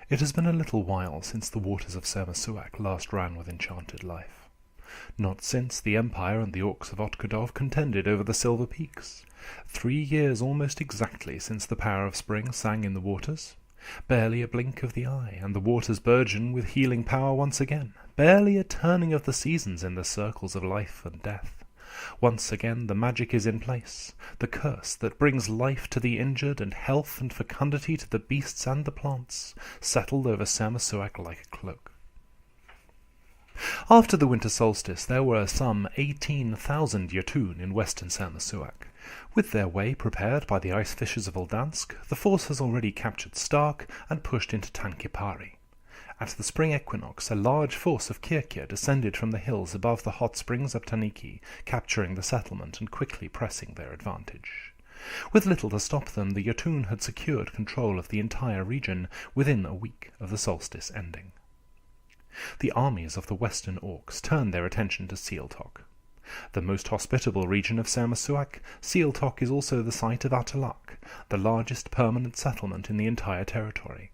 It has been a little while since the waters of Sermersuaq last ran with enchanted life. Not since the Empire and the Orcs of Otkodov contended over the Silver Peaks. 3 years almost exactly since the power of spring sang in the waters. Barely a blink of the eye, and the waters burgeon with healing power once again. Barely a turning of the seasons in the circles of life and death. Once again the magic is in place, the curse that brings life to the injured and health and fecundity to the beasts and the plants, settled over Sermersuaq like a cloak. After the winter solstice there were some 18,000 Jotun in western Sermersuaq. With their way prepared by the ice fishers of Oldansk, the force has already captured Stark and pushed into Tankipari. At the spring equinox, a large force of Kirkir descended from the hills above the hot springs of Taniki, capturing the settlement and quickly pressing their advantage. With little to stop them, the Jotun had secured control of the entire region within a week of the solstice ending. The armies of the western Orcs turned their attention to Sealtok. The most hospitable region of Sermersuaq, Sealtok is also the site of Atalak, the largest permanent settlement in the entire territory.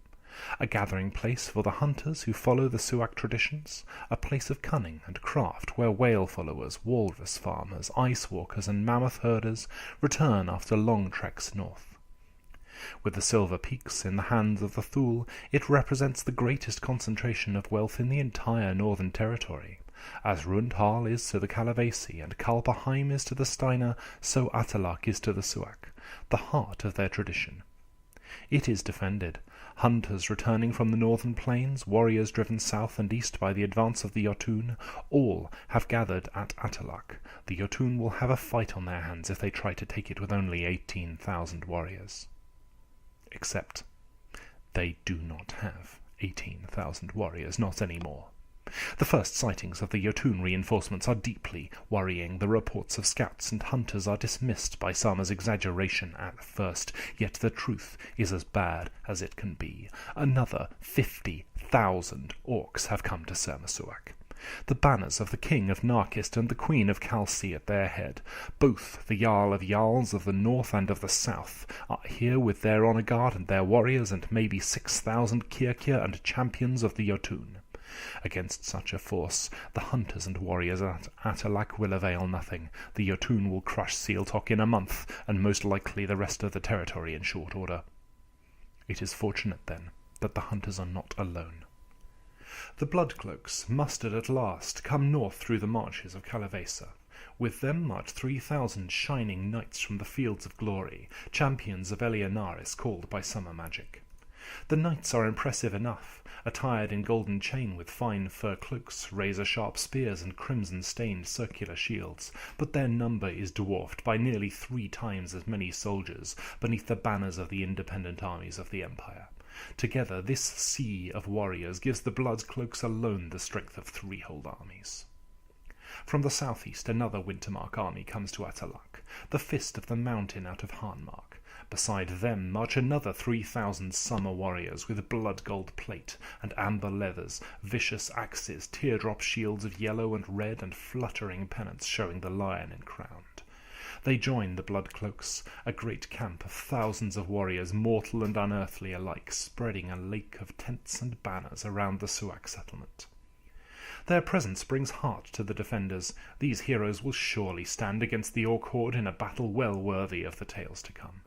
A gathering place for the hunters who follow the Suak traditions, a place of cunning and craft where whale followers, walrus farmers, ice walkers, and mammoth herders return after long treks north. With the Silver Peaks in the hands of the Thule, it represents the greatest concentration of wealth in the entire northern territory. As Rundhal is to the Kalavesi and Kalpaheim is to the Steiner, so Atalak is to the Suak, the heart of their tradition. It is defended. Hunters returning from the northern plains, warriors driven south and east by the advance of the Jotun, all have gathered at Atalak. The Jotun will have a fight on their hands if they try to take it with only 18,000 warriors. Except they do not have 18,000 warriors, not anymore. The first sightings of the Jotun reinforcements are deeply worrying. The reports of scouts and hunters are dismissed by Sama's exaggeration at first, yet the truth is as bad as it can be. Another 50,000 orcs have come to Sermersuaq. The banners of the king of Narkist and the queen of Kalsi at their head, both the Jarl of Jarls of the north and of the south, are here with their honour guard and their warriors and maybe 6,000 Kirkir and champions of the Jotun. Against such a force, the hunters and warriors at Atalak will avail nothing. The Jotun will crush Sealtok in a month, and most likely the rest of the territory in short order. It is fortunate, then, that the hunters are not alone. The Bloodcloaks, mustered at last, come north through the marches of Kalavesa. With them march 3,000 shining knights from the fields of glory, champions of Eleonaris called by summer magic. The knights are impressive enough, attired in golden chain with fine fur cloaks, razor-sharp spears, and crimson-stained circular shields, but their number is dwarfed by nearly 3 times as many soldiers beneath the banners of the independent armies of the Empire. Together, this sea of warriors gives the Bloodcloaks alone the strength of 3 whole armies. From the southeast, another Wintermark army comes to Atalak, the fist of the mountain out of Hanmark. Beside them march another 3,000 summer warriors with blood-gold plate and amber leathers, vicious axes, teardrop shields of yellow and red, and fluttering pennants showing the lion encrowned. They join the Bloodcloaks, a great camp of thousands of warriors, mortal and unearthly alike, spreading a lake of tents and banners around the Suak settlement. Their presence brings heart to the defenders. These heroes will surely stand against the Orc horde in a battle well worthy of the tales to come.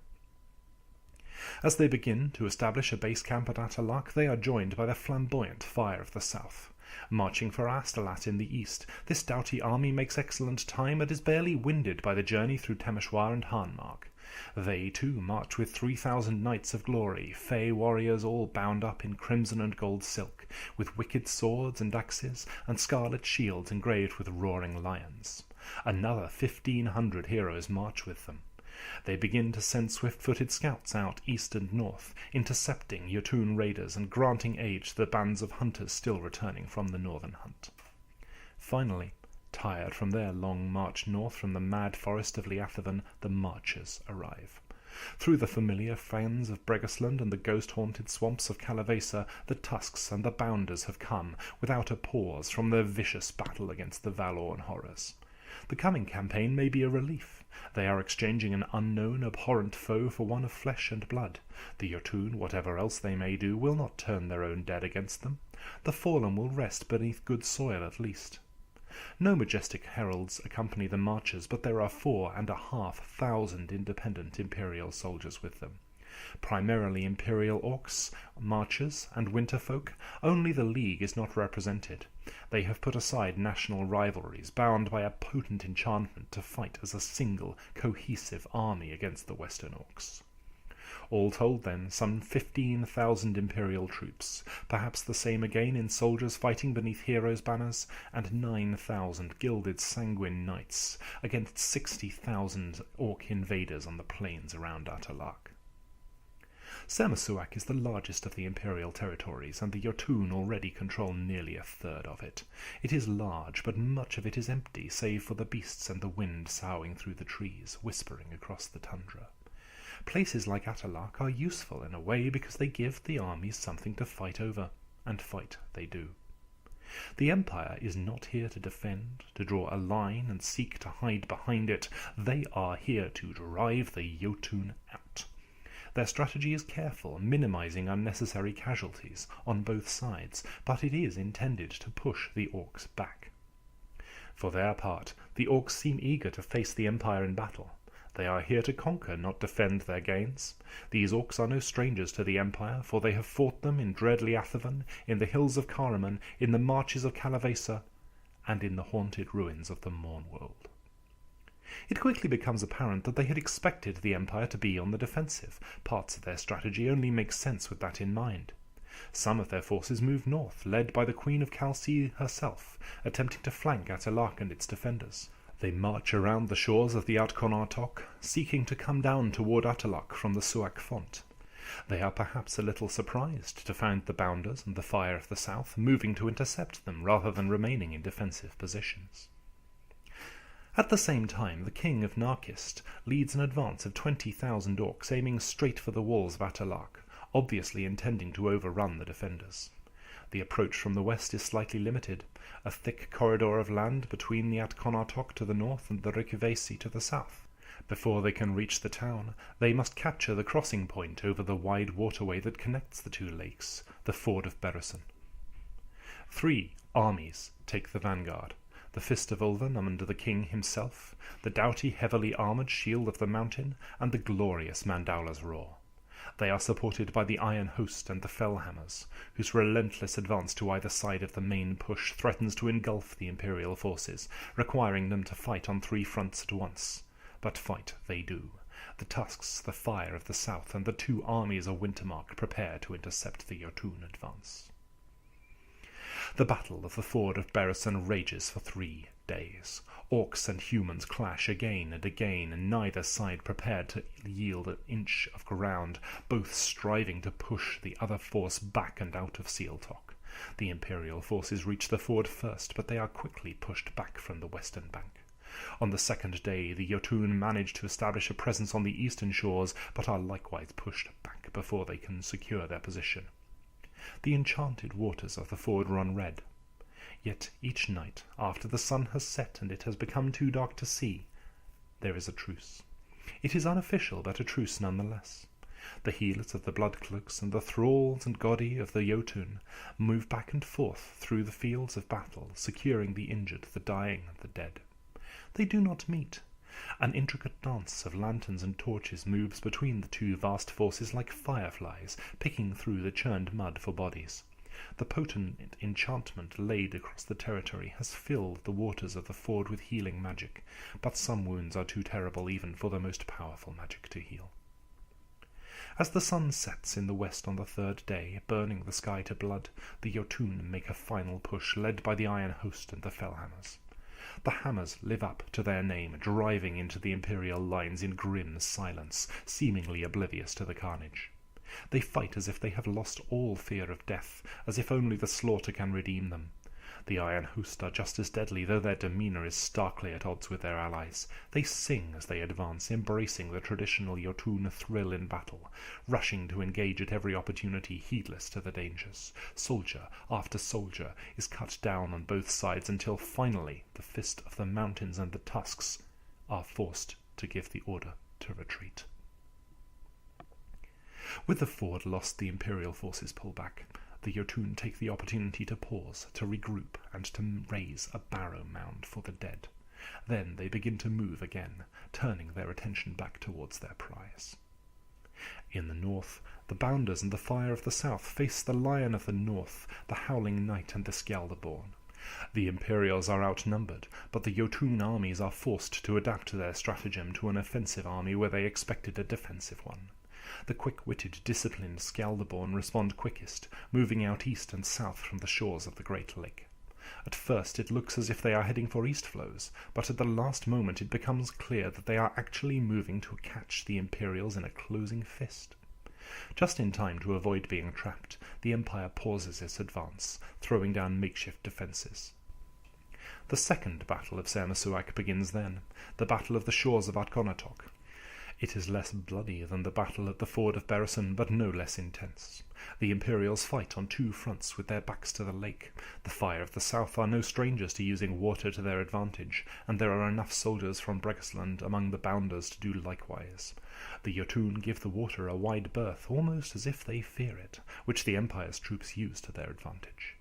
As they begin to establish a base camp at Atalak, they are joined by the flamboyant fire of the south. Marching for Astalat in the east, this doughty army makes excellent time and is barely winded by the journey through Temeshwar and Hanmark. They, too, march with 3,000 knights of glory, fey warriors all bound up in crimson and gold silk, with wicked swords and axes, and scarlet shields engraved with roaring lions. Another 1,500 heroes march with them. They begin to send swift-footed scouts out east and north, intercepting Jotun raiders and granting aid to the bands of hunters still returning from the northern hunt. Finally, tired from their long march north from the mad forest of Liathavan, the marchers arrive. Through the familiar fens of Bregasland and the ghost-haunted swamps of Kalavesa, the Tusks and the Bounders have come, without a pause, from their vicious battle against the Valorn horrors. The coming campaign may be a relief. They are exchanging an unknown, abhorrent foe for one of flesh and blood. The Jotun, whatever else they may do, will not turn their own dead against them. The fallen will rest beneath good soil at least. No majestic heralds accompany the marchers, but there are 4,500 independent imperial soldiers with them. Primarily imperial orcs, marchers, and winterfolk, only the League is not represented. They have put aside national rivalries, bound by a potent enchantment to fight as a single, cohesive army against the Western orcs. All told, then, some 15,000 imperial troops, perhaps the same again in soldiers fighting beneath heroes' banners, and 9,000 gilded sanguine knights against 60,000 orc invaders on the plains around Atalak. Sermersuaq is the largest of the imperial territories, and the Jotun already control nearly a third of it. It is large, but much of it is empty, save for the beasts and the wind soughing through the trees, whispering across the tundra. Places like Atalak are useful in a way because they give the armies something to fight over, and fight they do. The Empire is not here to defend, to draw a line and seek to hide behind it. They are here to drive the Jotun out. Their strategy is careful, minimizing unnecessary casualties on both sides, but it is intended to push the orcs back. For their part, the orcs seem eager to face the Empire in battle. They are here to conquer, not defend their gains. These orcs are no strangers to the Empire, for they have fought them in dread Liathavan, in the hills of Karaman, in the marches of Kalavesa, and in the haunted ruins of the Mornworld. It quickly becomes apparent that they had expected the Empire to be on the defensive. Parts of their strategy only make sense with that in mind. Some of their forces move north, led by the Queen of Kalsi herself, attempting to flank Atalak and its defenders. They march around the shores of the Atkonartok, seeking to come down toward Atalak from the Suak font. They are perhaps a little surprised to find the Bounders and the Fire of the South moving to intercept them rather than remaining in defensive positions. At the same time, the king of Narkist leads an advance of 20,000 orcs aiming straight for the walls of Atalak, obviously intending to overrun the defenders. The approach from the west is slightly limited, a thick corridor of land between the Atkonartok to the north and the Rikivesi to the south. Before they can reach the town, they must capture the crossing point over the wide waterway that connects the two lakes, the ford of Beresen. 3 armies take the vanguard. The Fist of Ulvan under the king himself, the doughty heavily armoured Shield of the Mountain, and the glorious Mandaula's Roar. They are supported by the Iron Host and the Fellhammers, whose relentless advance to either side of the main push threatens to engulf the Imperial forces, requiring them to fight on 3 fronts at once. But fight they do. The Tusks, the Fire of the South, and the 2 armies of Wintermark prepare to intercept the Jotun advance. The Battle of the Ford of Beresen rages for 3 days. Orcs and humans clash again and again, and neither side prepared to yield an inch of ground, both striving to push the other force back and out of Sealtok. The Imperial forces reach the ford first, but they are quickly pushed back from the western bank. On the 2nd day, the Jotun manage to establish a presence on the eastern shores, but are likewise pushed back before they can secure their position. The enchanted waters of the ford run red. Yet each night, after the sun has set and it has become too dark to see, there is a truce. It is unofficial, but a truce nonetheless. The healers of the Bloodcloaks and the thralls and godi of the Jotun move back and forth through the fields of battle, securing the injured, the dying, and the dead. They do not meet. An intricate dance of lanterns and torches moves between the 2 vast forces like fireflies, picking through the churned mud for bodies. The potent enchantment laid across the territory has filled the waters of the ford with healing magic, but some wounds are too terrible even for the most powerful magic to heal. As the sun sets in the west on the 3rd day, burning the sky to blood, the Jotun make a final push, led by the Iron Host and the Fellhammers. The hammers live up to their name, driving into the Imperial lines in grim silence, seemingly oblivious to the carnage. They fight as if they have lost all fear of death, as if only the slaughter can redeem them. The Iron Host are just as deadly, though their demeanour is starkly at odds with their allies. They sing as they advance, embracing the traditional Jotun thrill in battle, rushing to engage at every opportunity, heedless to the dangers. Soldier after soldier is cut down on both sides until finally the Fist of the Mountains and the Tusks are forced to give the order to retreat. With the ford lost, the Imperial forces pull back. The Jotun take the opportunity to pause, to regroup, and to raise a barrow mound for the dead. Then they begin to move again, turning their attention back towards their prize. In the north, the Bounders and the Fire of the South face the Lion of the North, the Howling Knight, and the Skjaldarborn. The Imperials are outnumbered, but the Jotun armies are forced to adapt their stratagem to an offensive army where they expected a defensive one. The quick-witted, disciplined Skjaldarborn respond quickest, moving out east and south from the shores of the Great Lake. At first it looks as if they are heading for east flows, but at the last moment it becomes clear that they are actually moving to catch the Imperials in a closing fist. Just in time to avoid being trapped, the Empire pauses its advance, throwing down makeshift defences. The second battle of Sermersuaq begins then, the Battle of the Shores of Atconottoc. It is less bloody than the battle at the ford of Bereson, but no less intense. The Imperials fight on two fronts with their backs to the lake. The Fire of the South are no strangers to using water to their advantage, and there are enough soldiers from Bregisland among the Bounders to do likewise. The Jotun give the water a wide berth, almost as if they fear it, which the Empire's troops use to their advantage.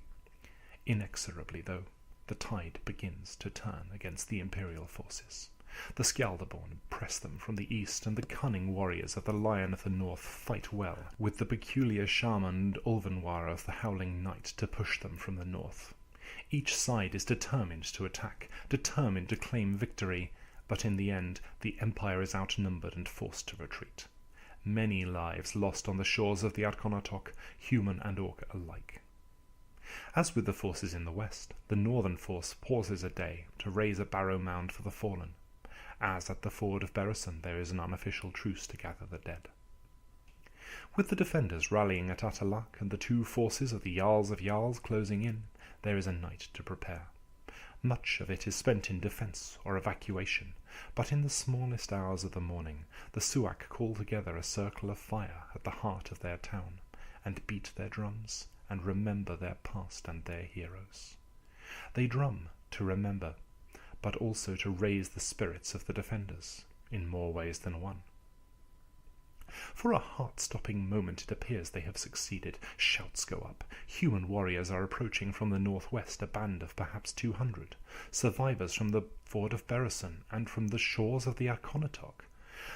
Inexorably, though, the tide begins to turn against the Imperial forces. The Skjaldarborn press them from the east, and the cunning warriors of the Lion of the North fight well, with the peculiar shaman and Ulvenwar of the Howling Knight to push them from the north. Each side is determined to attack, determined to claim victory, but in the end the Empire is outnumbered and forced to retreat. Many lives lost on the shores of the Atconottoc, human and orc alike. As with the forces in the west, the northern force pauses a day to raise a barrow mound for the fallen. As at the ford of Bereson, there is an unofficial truce to gather the dead. With the defenders rallying at Attalak and the two forces of the Jarls of Jarls closing in, there is a night to prepare. Much of it is spent in defence or evacuation, but in the smallest hours of the morning, the Suak call together a circle of fire at the heart of their town, and beat their drums, and remember their past and their heroes. They drum to remember, but also to raise the spirits of the defenders, in more ways than one. For a heart-stopping moment it appears they have succeeded. Shouts go up. Human warriors are approaching from the northwest, a band of perhaps 200, survivors from the ford of Bereson and from the shores of the Atconottoc.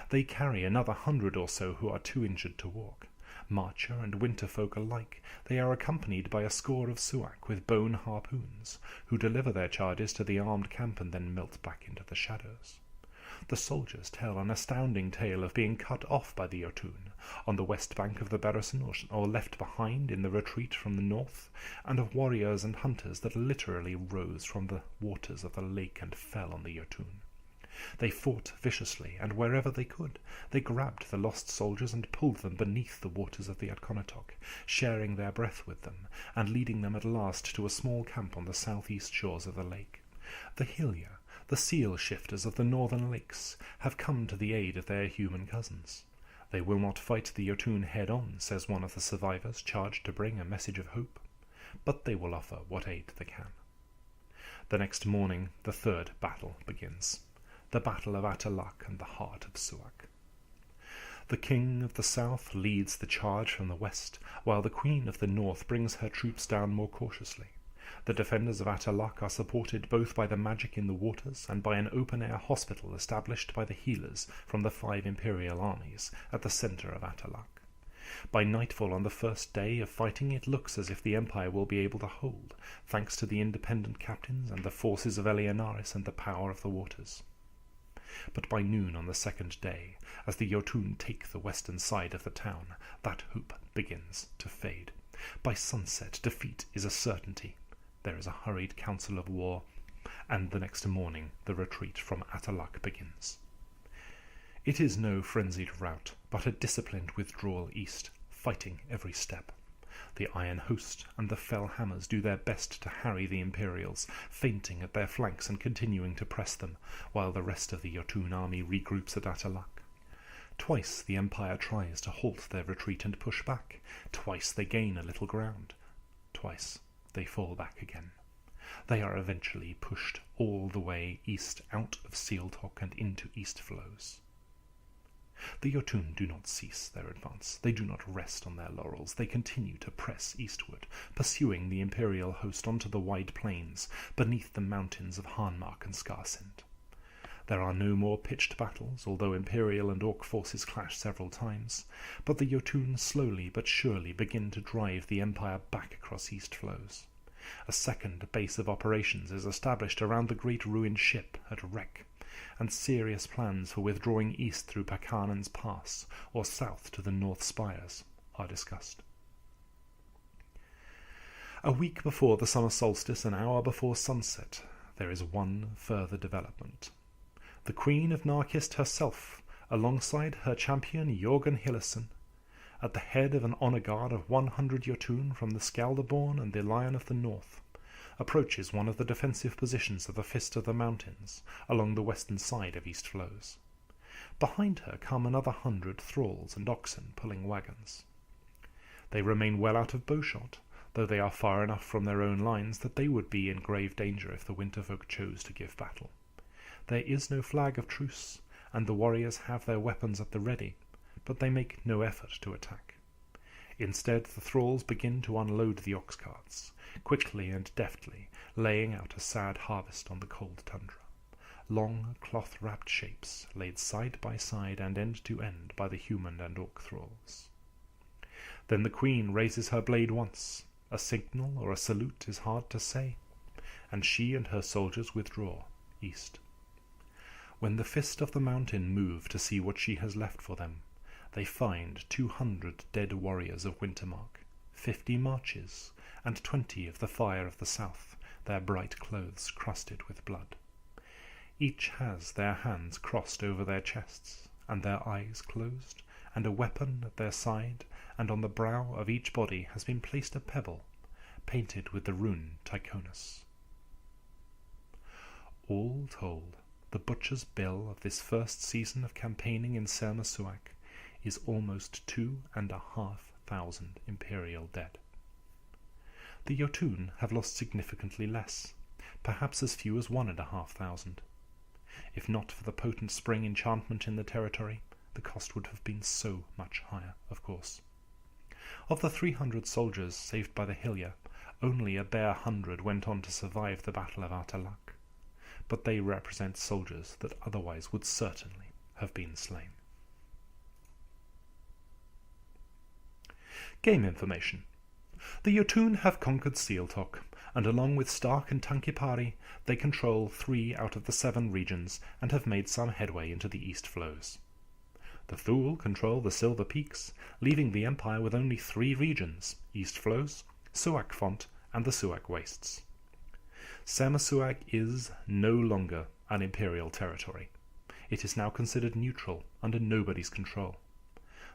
They carry another 100 or so who are too injured to walk. Marcher and winterfolk alike, they are accompanied by a score of Suak with bone harpoons, who deliver their charges to the armed camp and then melt back into the shadows. The soldiers tell an astounding tale of being cut off by the Jotun on the west bank of the Bereson, or left behind in the retreat from the north, and of warriors and hunters that literally rose from the waters of the lake and fell on the Jotun. They fought viciously, and wherever they could, they grabbed the lost soldiers and pulled them beneath the waters of the Atconottoc, sharing their breath with them, and leading them at last to a small camp on the southeast shores of the lake. The Hilja, the seal-shifters of the northern lakes, have come to the aid of their human cousins. They will not fight the Jotun head-on, says one of the survivors, charged to bring a message of hope, but they will offer what aid they can. The next morning, the third battle begins. The Battle of Attalak and the heart of Suak. The King of the South leads the charge from the west, while the Queen of the North brings her troops down more cautiously. The defenders of Attalak are supported both by the magic in the waters and by an open-air hospital established by the healers from the 5 imperial armies at the centre of Attalak. By nightfall on the first day of fighting it looks as if the Empire will be able to hold, thanks to the independent captains and the forces of Eleonaris and the power of the waters. But by noon on the second day, as the Jotun take the western side of the town, that hope begins to fade. By sunset, defeat is a certainty. There is a hurried council of war, and the next morning the retreat from Attalak begins. It is no frenzied rout, but a disciplined withdrawal east, fighting every step. The Iron Host and the Fell Hammers do their best to harry the Imperials, feinting at their flanks and continuing to press them, while the rest of the Jotun army regroups at Atalak. Twice the Empire tries to halt their retreat and push back. Twice they gain a little ground. Twice they fall back again. They are eventually pushed all the way east out of Sealtock and into East Flows. The Jotun do not cease their advance. They do not rest on their laurels. They continue to press eastward, pursuing the Imperial host onto the wide plains beneath the mountains of Harnmark and Skarsind. There are no more pitched battles, although Imperial and Orc forces clash several times, but the Jotun slowly but surely begin to drive the Empire back across East Flows. A second base of operations is established around the great ruined ship at Wreck, and serious plans for withdrawing east through Pakarnan's Pass or south to the North Spires are discussed. A week before the summer solstice, an hour before sunset, there is one further development. The Queen of Narkist herself, alongside her champion Jorgen Hillison, at the head of an honour guard of 100 Jotun from the Skalderborn and the Lion of the North, approaches one of the defensive positions of the Fist of the Mountains along the western side of East Flows. Behind her come another 100 thralls and oxen pulling wagons. They remain well out of bowshot, though they are far enough from their own lines that they would be in grave danger if the Winterfolk chose to give battle. There is no flag of truce, and the warriors have their weapons at the ready, but they make no effort to attack. Instead, the thralls begin to unload the ox carts, quickly and deftly, laying out a sad harvest on the cold tundra. Long, cloth-wrapped shapes, laid side by side and end to end by the human and orc thralls. Then the queen raises her blade once. A signal or a salute is hard to say, and she and her soldiers withdraw east. When the Fist of the Mountain move to see what she has left for them, they find 200 dead warriors of Wintermark, 50 marches, and 20 of the Fire of the South, their bright clothes crusted with blood. Each has their hands crossed over their chests, and their eyes closed, and a weapon at their side, and on the brow of each body has been placed a pebble, painted with the rune Tychonus. All told, the butcher's bill of this first season of campaigning in Sermersuaq is almost 2,500 Imperial dead. The Jotun have lost significantly less, perhaps as few as 1,500. If not for the potent spring enchantment in the territory, the cost would have been so much higher, of course. Of the 300 soldiers saved by the Hilya, only a bare 100 went on to survive the Battle of Atalak, but they represent soldiers that otherwise would certainly have been slain. Game information. The Jotun have conquered Sealtock, and along with Stark and Tankipari, they control 3 out of the 7 regions and have made some headway into the East Flows. The Thule control the Silver Peaks, leaving the Empire with only 3 regions, East Flows, Suak Font, and the Suak Wastes. Sermersuaq is no longer an imperial territory. It is now considered neutral, under nobody's control.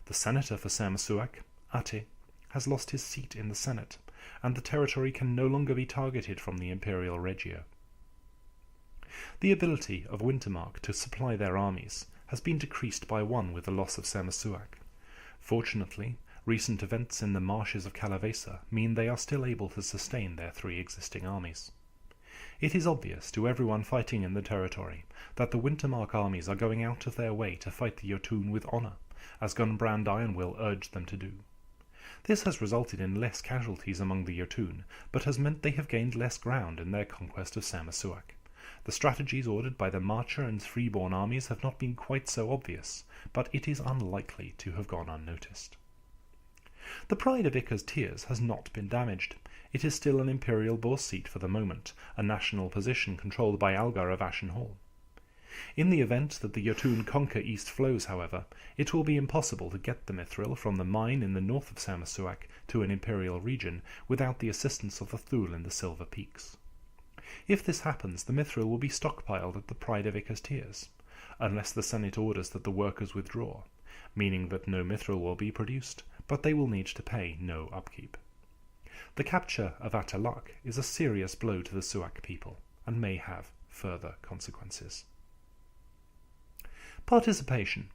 The senator for Sermersuaq, Ate, has lost his seat in the Senate, and the territory can no longer be targeted from the imperial regio. The ability of Wintermark to supply their armies has been decreased by 1 with the loss of Sermersuaq. Fortunately, recent events in the marshes of Calavesa mean they are still able to sustain their 3 existing armies. It is obvious to everyone fighting in the territory that the Wintermark armies are going out of their way to fight the Jotun with honour, as Gunbrand Ironwill urged them to do. This has resulted in less casualties among the Jotun, but has meant they have gained less ground in their conquest of Sermersuaq. The strategies ordered by the Marcher and Freeborn armies have not been quite so obvious, but it is unlikely to have gone unnoticed. The pride of Ika's Tears has not been damaged. It is still an imperial boar seat for the moment, a national position controlled by Algar of Ashen Hall. In the event that the Jotun conquer East Flows, however, it will be impossible to get the mithril from the mine in the north of Sermersuaq to an imperial region without the assistance of the Thule in the Silver Peaks. If this happens, the mithril will be stockpiled at the Pride of Ika's Tears, unless the Senate orders that the workers withdraw, meaning that no mithril will be produced, but they will need to pay no upkeep. The capture of Atalak is a serious blow to the Suaq people and may have further consequences. Participation.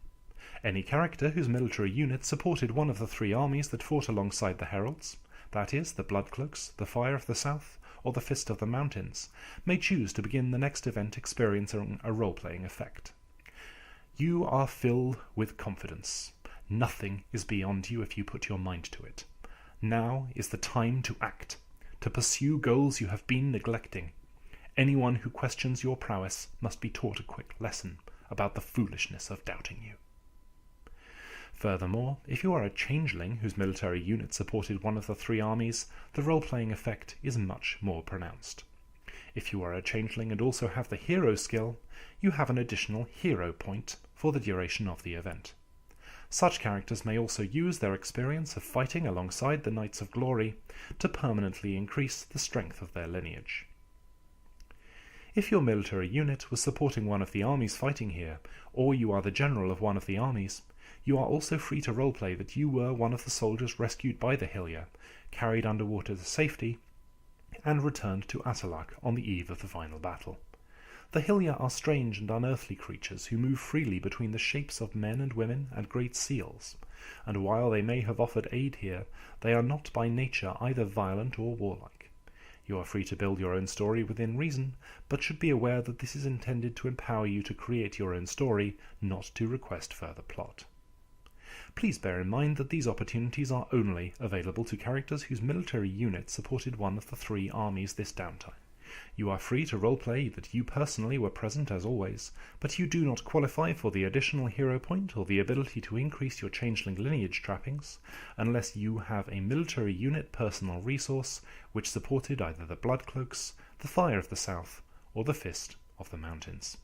Any character whose military unit supported one of the three armies that fought alongside the Heralds, that is, the Bloodcloaks, the Fire of the South, or the Fist of the Mountains, may choose to begin the next event experiencing a role-playing effect. You are filled with confidence. Nothing is beyond you if you put your mind to it. Now is the time to act, to pursue goals you have been neglecting. Anyone who questions your prowess must be taught a quick lesson about the foolishness of doubting you. Furthermore, if you are a changeling whose military unit supported one of the three armies, the role-playing effect is much more pronounced. If you are a changeling and also have the hero skill, you have an additional hero point for the duration of the event. Such characters may also use their experience of fighting alongside the Knights of Glory to permanently increase the strength of their lineage. If your military unit was supporting one of the armies fighting here, or you are the general of one of the armies, you are also free to roleplay that you were one of the soldiers rescued by the Hilya, carried underwater to safety, and returned to Atalak on the eve of the final battle. The Hilya are strange and unearthly creatures who move freely between the shapes of men and women and great seals, and while they may have offered aid here, they are not by nature either violent or warlike. You are free to build your own story within reason, but should be aware that this is intended to empower you to create your own story, not to request further plot. Please bear in mind that these opportunities are only available to characters whose military unit supported one of the three armies this downtime. You are free to roleplay that you personally were present as always, but you do not qualify for the additional hero point or the ability to increase your changeling lineage trappings unless you have a military unit personal resource which supported either the Bloodcloaks, the Fire of the South, or the Fist of the Mountains.